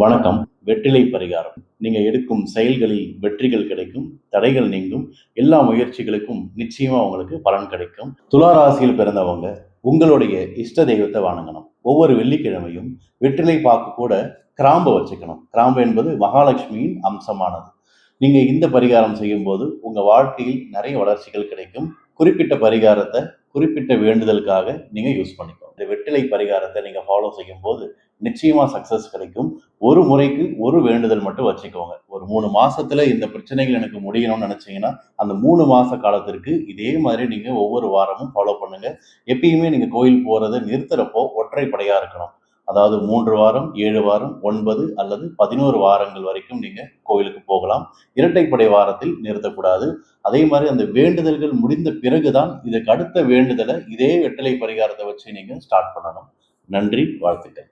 வணக்கம். வெற்றிலை பரிகாரம். நீங்க எடுக்கும் செயல்களில் வெற்றிகள் கிடைக்கும், தடைகள் நீங்கும், எல்லா முயற்சிகளுக்கும் நிச்சயமா உங்களுக்கு பலன் கிடைக்கும். துலா ராசியில் பிறந்தவங்க உங்களுடைய இஷ்ட தெய்வத்தை வணங்கணும். ஒவ்வொரு வெள்ளிக்கிழமையும் வெற்றிலை பாக்கு கூட கிராம்பு வச்சுக்கணும். கிராம்பு என்பது மகாலட்சுமியின் அம்சமானது. நீங்க இந்த பரிகாரம் செய்யும்போது உங்க வாழ்க்கையில் நிறைய வளர்ச்சிகள் கிடைக்கும். குறிப்பிட்ட பரிகாரத்தை குறிப்பிட்ட வேண்டுதலுக்காக நீங்க யூஸ் பண்ணிக்கணும். இந்த வெற்றிலை பரிகாரத்தை நீங்க ஃபாலோ செய்யும்போது நிச்சயமா சக்சஸ் கிடைக்கும். ஒரு முறைக்கு ஒரு வேண்டுதல் மட்டும் வச்சுக்கோங்க. ஒரு 3 மாசத்துல இந்த பிரச்சனைகள் எனக்கு முடியணும்னு நினைச்சீங்கன்னா, அந்த 3 மாச காலத்திற்கு இதே மாதிரி நீங்க ஒவ்வொரு வாரமும் ஃபாலோ பண்ணுங்க. எப்பயுமே நீங்க கோயில் போறத நிறுத்துறப்போ ஒற்றைப்படையா இருக்கணும். அதாவது 3 வாரம், 7 வாரம், 9 அல்லது 11 வாரங்கள் வரைக்கும் நீங்க கோயிலுக்கு போகலாம். இரட்டைப்படை வாரத்தில் நிறுத்தக்கூடாது. அதே மாதிரி அந்த வேண்டுதல்கள் முடிந்த பிறகுதான் இதுக்கு அடுத்த வேண்டுதலை இதே வெற்றிலை பரிகாரத்தை வச்சு நீங்க ஸ்டார்ட் பண்ணணும். நன்றி, வாழ்த்துக்கள்.